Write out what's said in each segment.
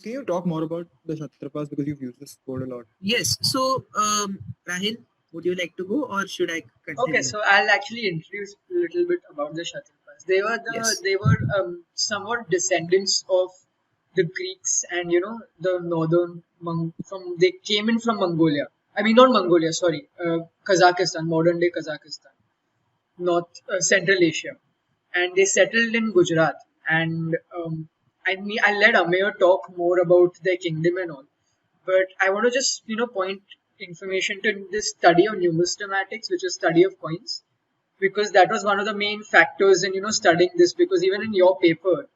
Can you talk more about the Kshatrapas because you've used this word a lot? Yes. So, Rahil, would you like to go or should I continue? Okay, so I'll actually introduce a little bit about the Kshatrapas. They were somewhat descendants of the Greeks, and the northern they came in from Mongolia. I mean, not Mongolia, sorry, Kazakhstan, modern day Kazakhstan, North Central Asia, and they settled in Gujarat. And I'll let Ameer talk more about their kingdom and all. But I want to just point information to this study of numismatics, which is study of coins, because that was one of the main factors in studying this. Because even in your paper,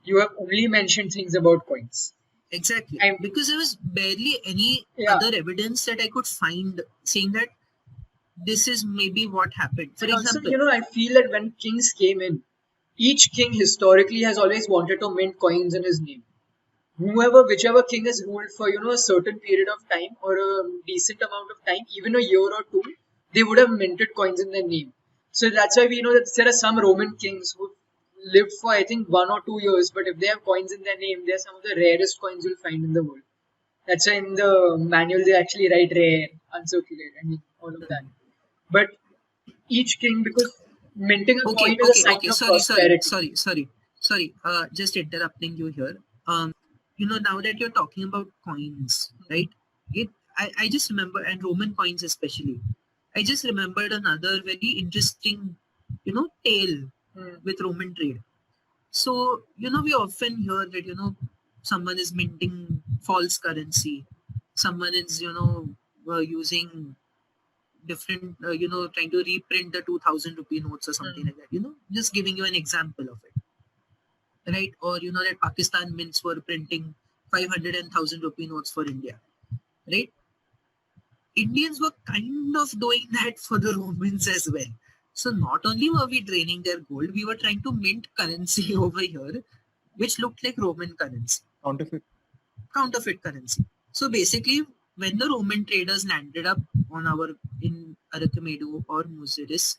you have only mentioned things about coins. Exactly. Because there was barely any other evidence that I could find saying that this is maybe what happened. For example, also, I feel that when kings came in, each king historically has always wanted to mint coins in his name. Whichever king has ruled for a certain period of time or a decent amount of time, even a year or two, they would have minted coins in their name. So that's why we know that there are some Roman kings who lived for I think 1 or 2 years, but if they have coins in their name, they're some of the rarest coins you'll find in the world. That's why in the manual they actually write rare, uncirculated, I mean all of that. But each king, because minting a coin is a sign of prosperity. Sorry. Just interrupting you here. Now that you're talking about coins, right? I just remember, and Roman coins especially. I just remembered another very interesting, tale with Roman trade. So, we often hear that, someone is minting false currency. Someone is, using different, trying to reprint the 2000 rupee notes or something like that. Just giving you an example of it. Right? Or, that Pakistan mints were printing 500 and 1000 rupee notes for India. Right? Indians were kind of doing that for the Romans as well. So not only were we draining their gold, we were trying to mint currency over here, which looked like Roman currency. Counterfeit currency. So basically, when the Roman traders landed up in Archimedu or Muziris,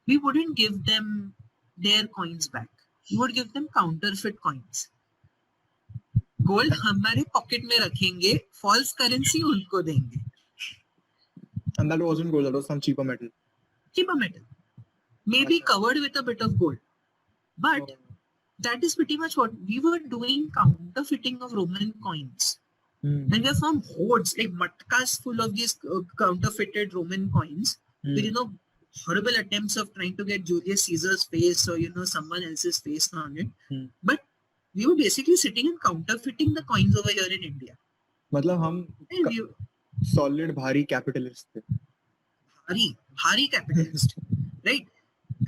we wouldn't give them their coins back. We would give them counterfeit coins. Gold हमारे pocket में रखेंगे, false currency उनको देंगे. And that wasn't gold, that was some cheaper metal. Maybe covered with a bit of gold. But that is pretty much what we were doing, counterfeiting of Roman coins. And we have found hoards, like matkas full of these counterfeited Roman coins. With, horrible attempts of trying to get Julius Caesar's face or, someone else's face on it. But we were basically sitting and counterfeiting the coins over here in India. मतलब हम solid bhari capitalist थे. Bhari capitalist, right?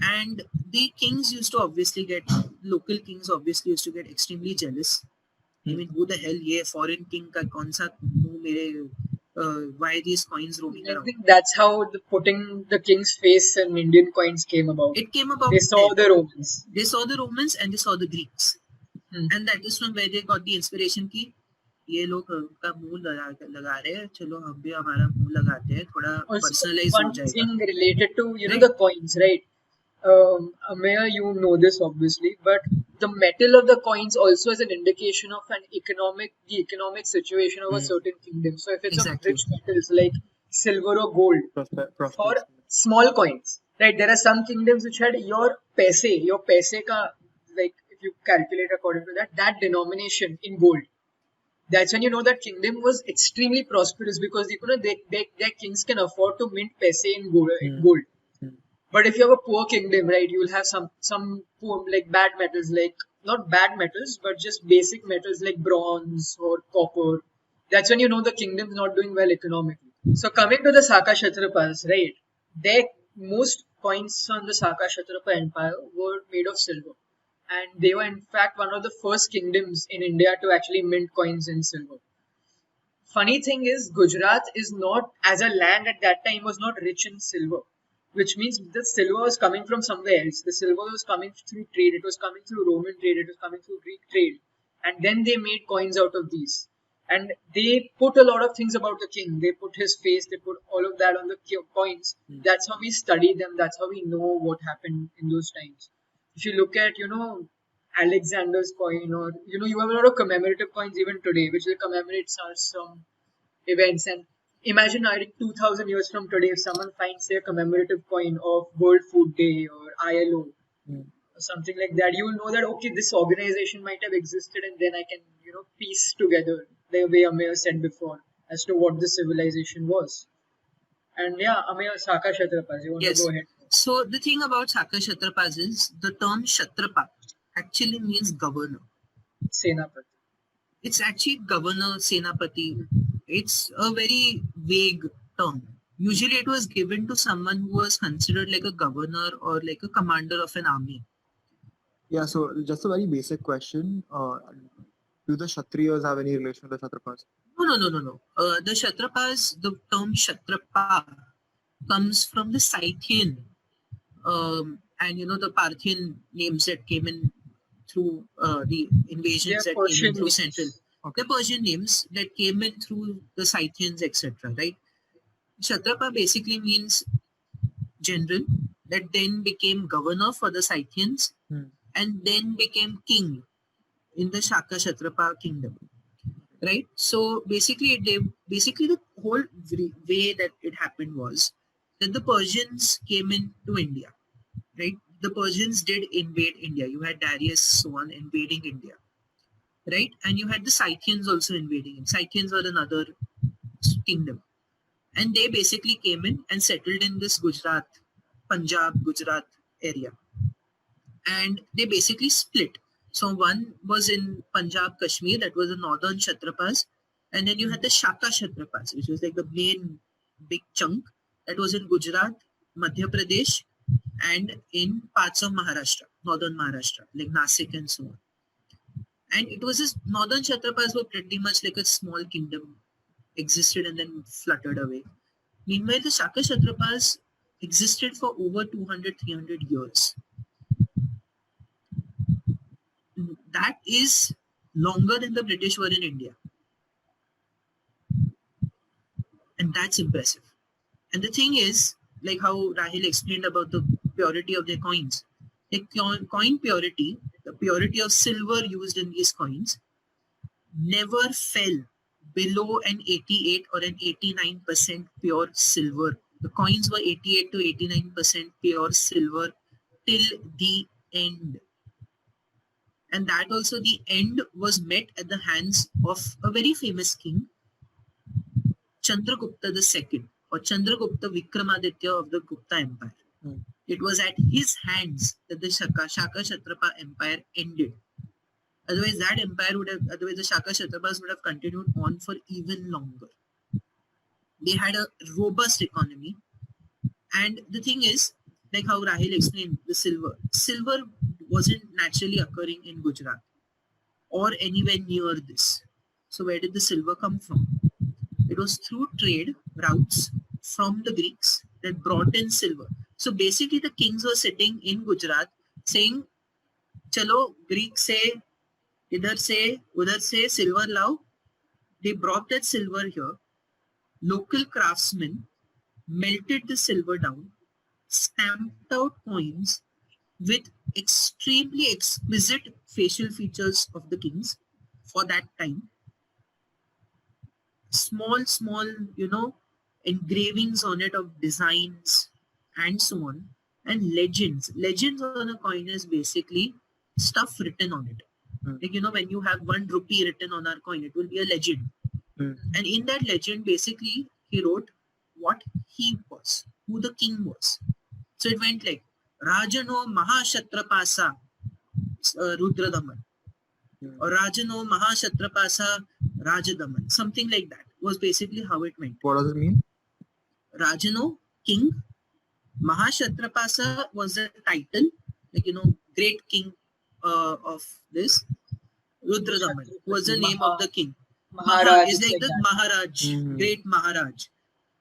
And the kings used to local kings obviously used to get extremely jealous. I mean, who the hell ye foreign king ka kaun sa why these coins roaming around? I think that's how putting the king's face in Indian coins came about. It came about. They saw the Romans. They saw the Romans and they saw the Greeks. And that is from where they got the inspiration ki ये लोग का मुंह लगा रहे हैं, चलो हम भी हमारा मुंह लगाते हैं, थोड़ा personalize हो जाएगा. One thing related to the coins, right? Ameya, you know this obviously, but the metal of the coins also is an indication of the economic situation of a certain kingdom. So if it's a rich metals like silver or gold, for small coins, right? There are some kingdoms which had your paise ka, like if you calculate according to that denomination in gold. That's when you know that kingdom was extremely prosperous because their kings can afford to mint paise in gold. But if you have a poor kingdom, right, you will have some poor, like bad metals, like not bad metals, but just basic metals like bronze or copper. That's when you know the kingdom's not doing well economically. So coming to the Saka Kshatrapas, right, most coins on the Saka Kshatrapa empire were made of silver. And they were in fact one of the first kingdoms in India to actually mint coins in silver. Funny thing is, Gujarat is not, as a land at that time, was not rich in silver. Which means the silver was coming from somewhere else. The silver was coming through trade. It was coming through Roman trade. It was coming through Greek trade. And then they made coins out of these. And they put a lot of things about the king. They put his face. They put all of that on the coins. That's how we study them. That's how we know what happened in those times. If you look at, Alexander's coin, or you have a lot of commemorative coins even today, which will commemorate some events. And imagine 2,000 years from today, if someone finds, say, a commemorative coin of World Food Day or ILO Mm. or something like that, you will know that okay, this organization might have existed, and then I can piece together the way Amir said before as to what the civilization was. And yeah, Amir, Saka Kshatrapas, you want to Yes. go ahead? So the thing about Saka Kshatrapas is the term Kshatrapa actually means governor. Senapati. It's actually governor, senapati. It's a very vague term. Usually it was given to someone who was considered like a governor or like a commander of an army. Yeah, so just a very basic question. Do the Kshatriyas have any relation to the Kshatrapas? No. The Kshatrapas, the term Kshatrapa comes from the Scythian and the Parthian names that came in through the They invasions are that came in Persian through Central. names. Okay. The Persian names that came in through the Scythians, etc. Right? Kshatrapa basically means general that then became governor for the Scythians Hmm. and then became king in the Shaka Kshatrapa kingdom. Right? So basically, the whole way that it happened was that the Persians came into India. Right? The Persians did invade India. You had Darius, so on, invading India. Right? And you had the Scythians also invading it. Scythians were another kingdom. And they basically came in and settled in this Punjab, Gujarat area. And they basically split. So one was in Punjab, Kashmir, that was the northern Kshatrapas. And then you had the Shaka Kshatrapas, which was like the main big chunk that was in Gujarat, Madhya Pradesh, and in parts of Maharashtra, northern Maharashtra, like Nasik and so on. And it was this northern Kshatrapas were pretty much like a small kingdom, existed and then fluttered away. Meanwhile, the Shaka Kshatrapas existed for over 200, 300 years. That is longer than the British were in India. And that's impressive. And the thing is, like how Rahil explained about the purity of their coins, the coin purity, the purity of silver used in these coins, never fell below an 88 or an 89% pure silver. The coins were 88 to 89% pure silver till the end. And that also the end was met at the hands of a very famous king, Chandragupta II, or Chandragupta Vikramaditya of the Gupta Empire. Hmm. It was at his hands that the Shaka Kshatrapa Empire ended. Otherwise, the Shaka Kshatrapas would have continued on for even longer. They had a robust economy. And the thing is, like how Rahil explained, the silver wasn't naturally occurring in Gujarat or anywhere near this. So where did the silver come from? It was through trade routes from the Greeks that brought in silver. So basically the kings were sitting in Gujarat saying, Chalo, Greek say, idhar se, udhar se, silver lao. They brought that silver here. Local craftsmen melted the silver down, stamped out coins with extremely exquisite facial features of the kings for that time. Small, engravings on it of designs and so on. And legends. Legends on a coin is basically stuff written on it. Hmm. Like, when you have 1 rupee written on our coin, it will be a legend. Hmm. And in that legend, basically, he wrote what he was, who the king was. So it went like, Rajano Mahashatrapasa Rudradaman, Hmm. or Rajano Mahashatrapasa Rajadaman. Something like that was basically how it went. What does it mean? Rajano, king. Mahashatrapasa was the title, like, great king of this. Rudradaman was the name of the king. Maha Maharaj is is like like the that. Maharaj, Mhm. great Maharaj,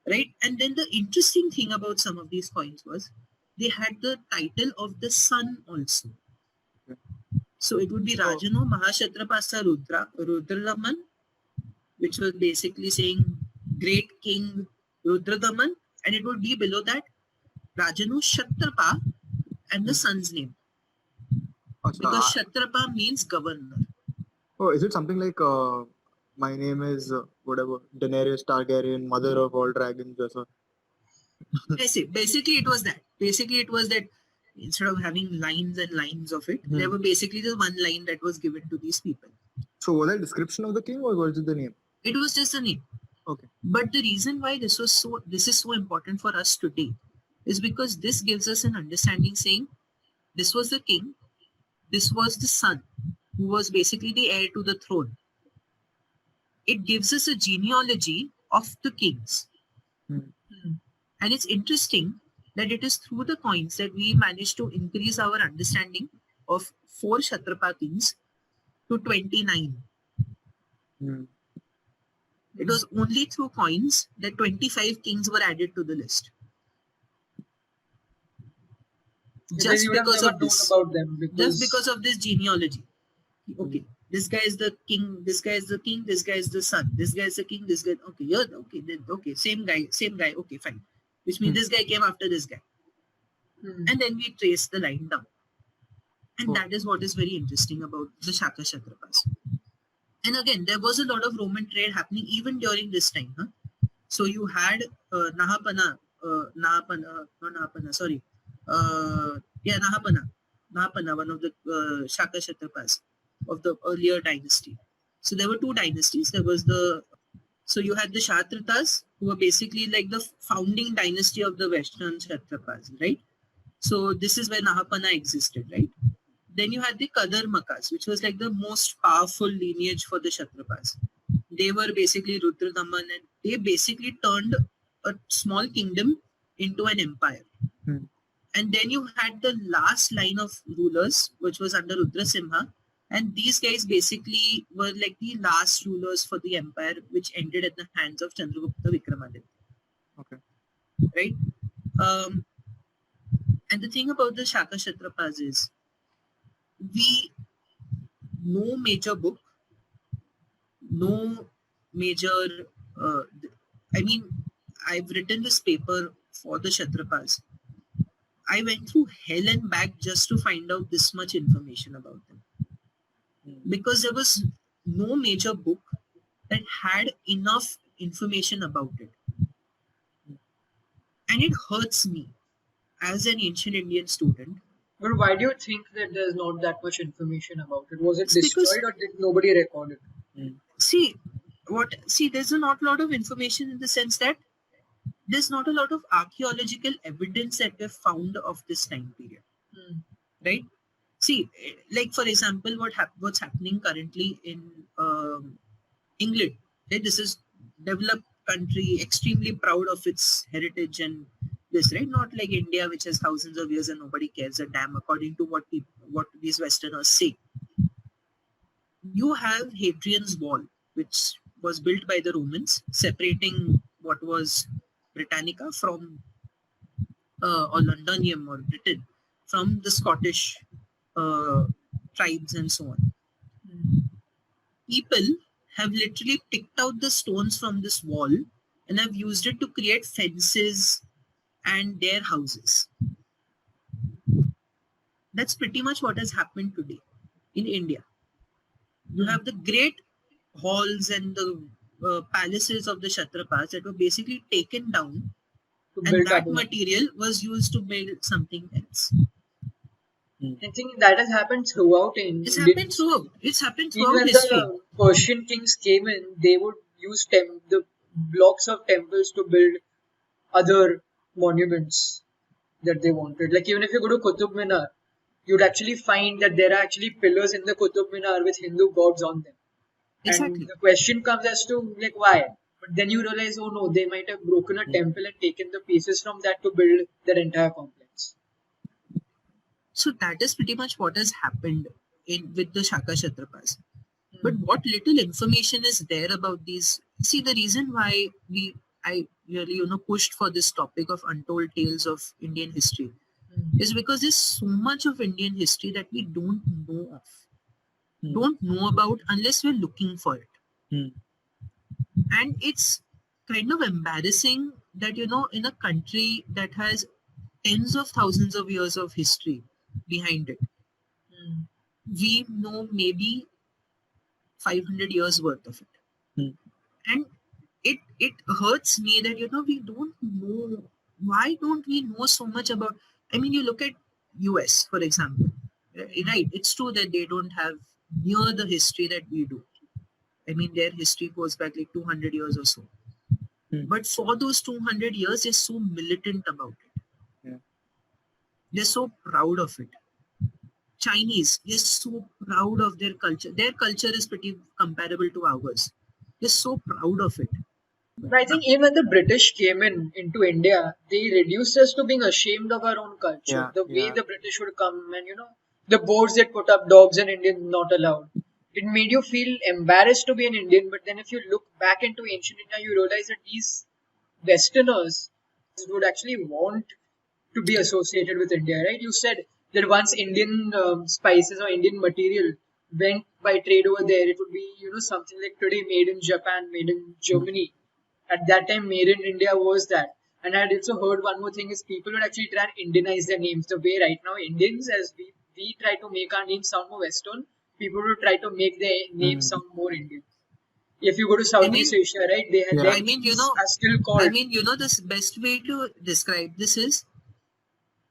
right? And then the interesting thing about some of these coins was they had the title of the sun also. Okay. So it would be So- Rajano Mahashatrapasa Rudradaman, which was basically saying great king Rudradaman, and it would be below that Rajanu Kshatrapa and the son's name. because Acha. Kshatrapa means governor. Oh, is it something like my name is whatever Daenerys Targaryen, mother of all dragons, or so? I see. Basically, it was that. Basically, it was that instead of having lines and lines of it, there were basically just one line that was given to these people. So was that description of the king or was it the name? It was just a name. Okay. But the reason why this is so important for us today is because this gives us an understanding saying this was the king, this was the son, who was basically the heir to the throne. It gives us a genealogy of the kings. Hmm. And it's interesting that it is through the coins that we managed to increase our understanding of 4 Kshatrapa kings to 29. Hmm. It was only through coins that 25 kings were added to the list. Then Just you would have because never of known this. about them Just because because of this genealogy. Okay, this guy is the king, this guy is the king, this guy is the son, this guy is the king, this guy, okay, you're okay, then okay, same guy, okay, fine. Which means this guy came after this guy. And then we trace the line down. And that is what is very interesting about the Saka Kshatrapas. And again, there was a lot of Roman trade happening even during this time. Huh? So you had Nahapana, one of the Shaka Kshatrapas of the earlier dynasty. So there were two dynasties. So you had the Kshatrapas, who were basically like the founding dynasty of the Western Kshatrapas, right? So this is where Nahapana existed, right? Then you had the Kadarmakas, which was like the most powerful lineage for the Kshatrapas. They were basically Rudradaman and they basically turned a small kingdom into an empire. And then you had the last line of rulers, which was under Rudrasimha. And these guys basically were like the last rulers for the empire, which ended at the hands of Chandragupta Vikramaditya. Okay. Right? And the thing about the Shaka Kshatrapas is, no major book, no major, uh, I mean, I've written this paper for the Kshatrapas. I went through hell and back just to find out this much information about them. Because there was no major book that had enough information about it. And it hurts me as an ancient Indian student. But why do you think that there's not that much information about it? Was it It's because, destroyed or did nobody record it? there's a not lot of information in the sense that there's not a lot of archaeological evidence that we've found of this time period. Right? See, like for example, what's happening currently in England. Right? This is developed country, extremely proud of its heritage and this, right? Not like India, which has thousands of years and nobody cares a damn, according to what these Westerners say. You have Hadrian's Wall, which was built by the Romans, separating what was Britannica from or Londonium or Britain from the Scottish tribes and so on. People have literally picked out the stones from this wall and have used it to create fences and their houses. That's pretty much what has happened today in India. You have the great halls and the palaces of the Kshatrapas that were basically taken down, and that material was used to build something else. I think that has happened throughout in It's Indian happened throughout. It's happened Even throughout when history. the Persian kings came in, they would use the blocks of temples to build other monuments that they wanted. Like even if you go to Qutub Minar, you'd actually find that there are actually pillars in the Qutub Minar with Hindu gods on them. Exactly. And the question comes as to like why. But then you realize, oh no, they might have broken a temple and taken the pieces from that to build their entire complex. So that is pretty much what has happened with the Shaka Kshatrapas. But what little information is there about these? See, the reason why I really pushed for this topic of untold tales of Indian history is because there's so much of Indian history that we don't know of, don't know about unless we're looking for it. And it's kind of embarrassing that in a country that has tens of thousands of years of history behind it, we know maybe 500 years worth of it. And it hurts me that we don't know. Why don't we know so much about? I mean, you look at US, for example, right? It's true that they don't have near the history that we do. I mean, their history goes back like 200 years or so. But for those 200 years, they're so militant about it. Yeah. They're so proud of it. Chinese, they're so proud of their culture. Their culture is pretty comparable to ours. They're so proud of it. I think even when the British came into India, they reduced us to being ashamed of our own culture. Yeah, The way yeah. the British would come and the boards that put up dogs and Indians not allowed. It made you feel embarrassed to be an Indian, but then if you look back into ancient India, you realize that these Westerners would actually want to be associated with India, right? You said that once Indian spices or Indian material went by trade over there, it would be something like today made in Japan, made in Germany. At that time, made in India was that. And I had also heard one more thing is people would actually try and Indianize their names. The way right now Indians, as we try to make our names sound more Western, people would try to make their names sound more Indian. If you go to I Southeast mean, Asia, right, Yeah. their I mean, names are still called. this best way to describe this is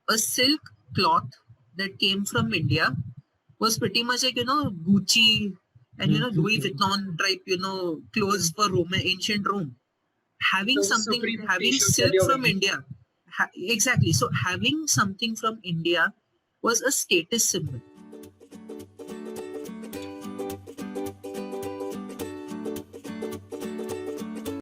a silk cloth that came from India was pretty much like, Gucci and, Louis Vuitton type, clothes for Rome, ancient Rome. So the Supreme Having t-shirts that silk you're from wearing. India, exactly. So having something from India was a status symbol.